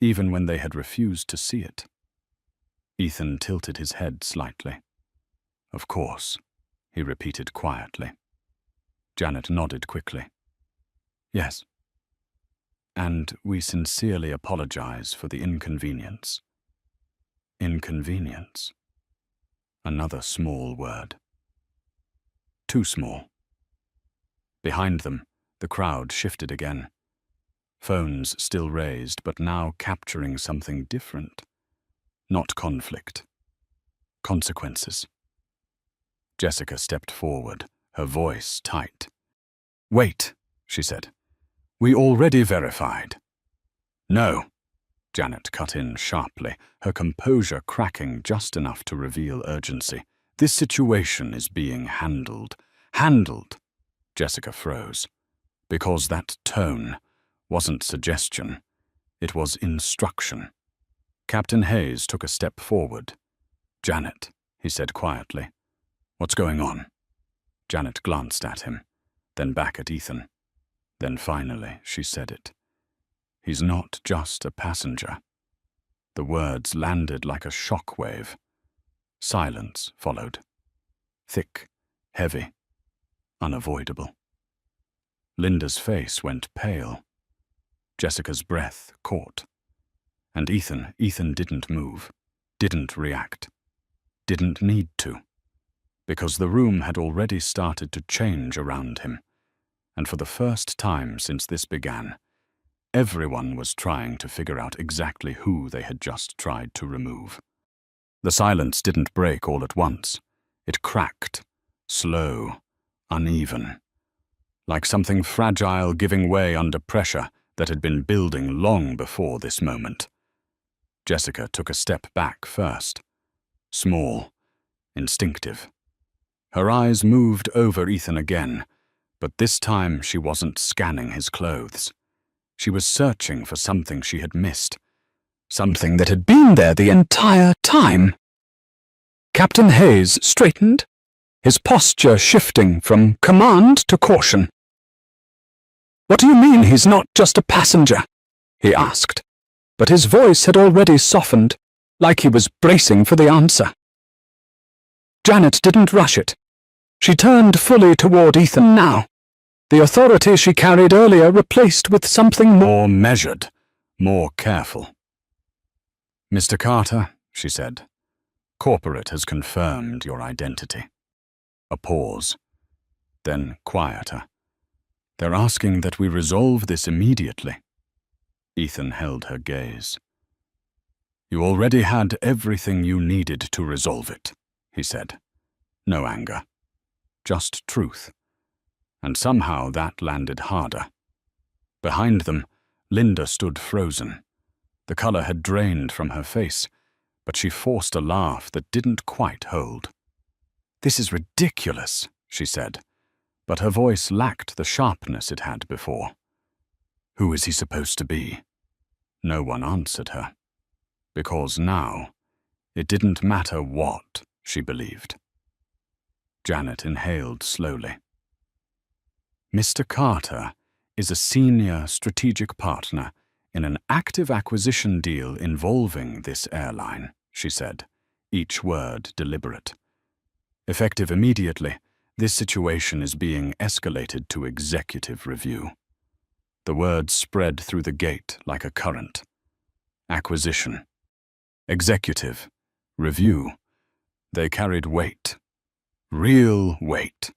even when they had refused to see it. Ethan tilted his head slightly. "Of course," he repeated quietly. Janet nodded quickly. "Yes. And we sincerely apologize for the inconvenience." Inconvenience. Another small word. Too small. Behind them, the crowd shifted again. Phones still raised, but now capturing something different. Not conflict. Consequences. Jessica stepped forward, her voice tight. "Wait," she said. "We already verified." "No," Janet cut in sharply, her composure cracking just enough to reveal urgency. "This situation is being handled." "Handled?" Jessica froze. Because that tone wasn't suggestion. It was instruction. Captain Hayes took a step forward. "Janet," he said quietly. "What's going on?" Janet glanced at him, then back at Ethan. Then finally she said it. "He's not just a passenger." The words landed like a shock wave. Silence followed. Thick, heavy, unavoidable. Linda's face went pale. Jessica's breath caught. And Ethan didn't move, didn't react, didn't need to, because the room had already started to change around him, and for the first time since this began, everyone was trying to figure out exactly who they had just tried to remove. The silence didn't break all at once. It cracked, slow, uneven, like something fragile giving way under pressure that had been building long before this moment. Jessica took a step back first. Small, instinctive. Her eyes moved over Ethan again, but this time she wasn't scanning his clothes. She was searching for something she had missed. Something that had been there the entire time. Captain Hayes straightened, his posture shifting from command to caution. "What do you mean he's not just a passenger?" he asked, but his voice had already softened, like he was bracing for the answer. Janet didn't rush it. She turned fully toward Ethan now, the authority she carried earlier replaced with something more measured, more careful. "Mr. Carter," she said, "corporate has confirmed your identity." A pause, then quieter. "They're asking that we resolve this immediately." Ethan held her gaze. "You already had everything you needed to resolve it," he said. No anger, just truth. And somehow that landed harder. Behind them, Linda stood frozen. The color had drained from her face, but she forced a laugh that didn't quite hold. "This is ridiculous," she said, but her voice lacked the sharpness it had before. "Who is he supposed to be?" No one answered her, because now it didn't matter what she believed. Janet inhaled slowly. "Mr. Carter is a senior strategic partner in an active acquisition deal involving this airline," she said, each word deliberate. "Effective immediately, this situation is being escalated to executive review." The words spread through the gate like a current. Acquisition. Executive. Review. They carried weight. Real weight.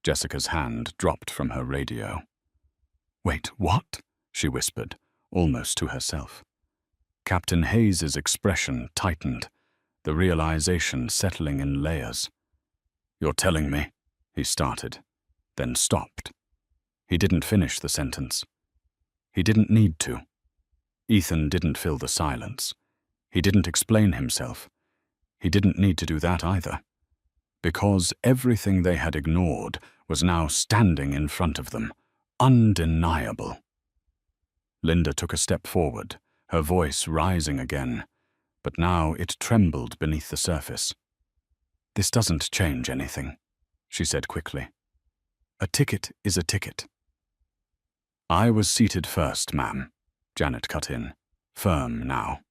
Jessica's hand dropped from her radio. "Wait, what?" she whispered, almost to herself. Captain Hayes's expression tightened, the realization settling in layers. "You're telling me," he started, then stopped. He didn't finish the sentence. He didn't need to. Ethan didn't fill the silence. He didn't explain himself. He didn't need to do that either. Because everything they had ignored was now standing in front of them, undeniable. Linda took a step forward, her voice rising again, but now it trembled beneath the surface. "This doesn't change anything," she said quickly. "A ticket is a ticket." "I was seated first, ma'am," Janet cut in, firm now.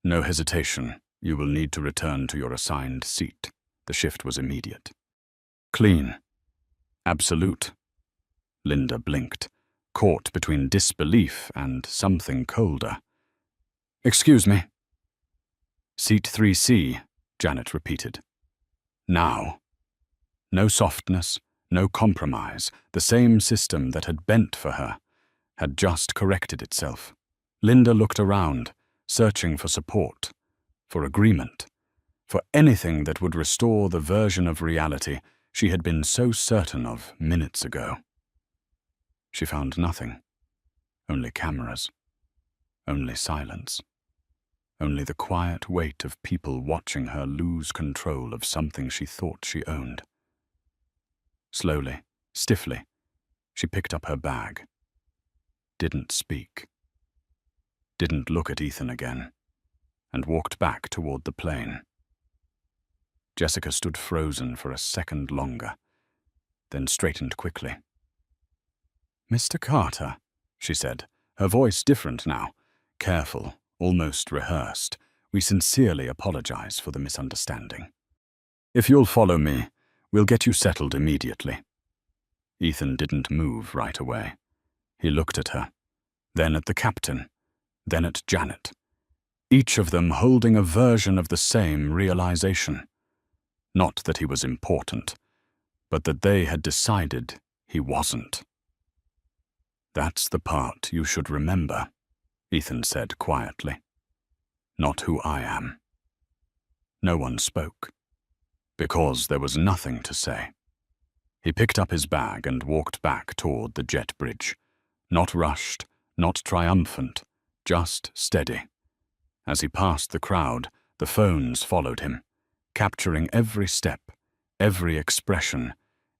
"No hesitation. You will need to return to your assigned seat." The shift was immediate. "Clean. Absolute." Linda blinked, caught between disbelief and something colder. "Excuse me." "Seat 3C, Janet repeated. "Now." No softness, no compromise. The same system that had bent for her had just corrected itself. Linda looked around, searching for support, for agreement, for anything that would restore the version of reality she had been so certain of minutes ago. She found nothing. Only cameras. Only silence. Only the quiet weight of people watching her lose control of something she thought she owned. Slowly, stiffly, she picked up her bag. Didn't speak. Didn't look at Ethan again, and walked back toward the plane. Jessica stood frozen for a second longer, then straightened quickly. "Mr. Carter," she said, her voice different now, careful, almost rehearsed. "We sincerely apologize for the misunderstanding. If you'll follow me, we'll get you settled immediately." Ethan didn't move right away. He looked at her, then at the captain, then at Janet, each of them holding a version of the same realization. Not that he was important, but that they had decided he wasn't. "That's the part you should remember," Ethan said quietly. "Not who I am." No one spoke, because there was nothing to say. He picked up his bag and walked back toward the jet bridge, not rushed, not triumphant, just steady. As he passed the crowd, the phones followed him, capturing every step, every expression,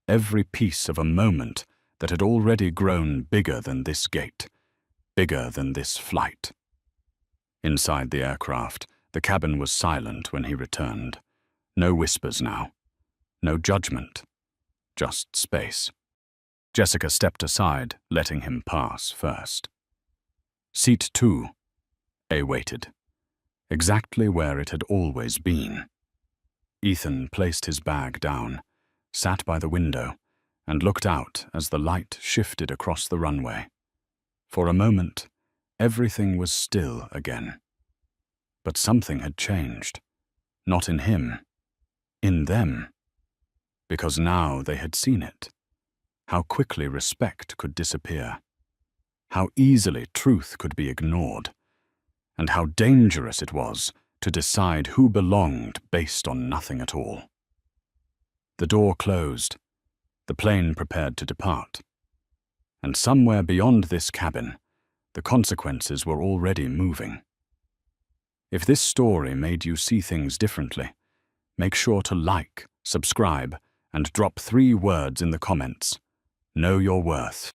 every piece of a moment that had already grown bigger than this gate, bigger than this flight. Inside the aircraft, the cabin was silent when he returned. No whispers now. No judgment. Just space. Jessica stepped aside, letting him pass first. Seat 2. A waited. Exactly where it had always been. Ethan placed his bag down, sat by the window, and looked out as the light shifted across the runway. For a moment, everything was still again. But something had changed. Not in him. In them. Because now they had seen it. How quickly respect could disappear. How easily truth could be ignored. And how dangerous it was to decide who belonged based on nothing at all. The door closed. The plane prepared to depart. And somewhere beyond this cabin, the consequences were already moving. If this story made you see things differently, make sure to like, subscribe, and drop 3 words in the comments. Know your worth.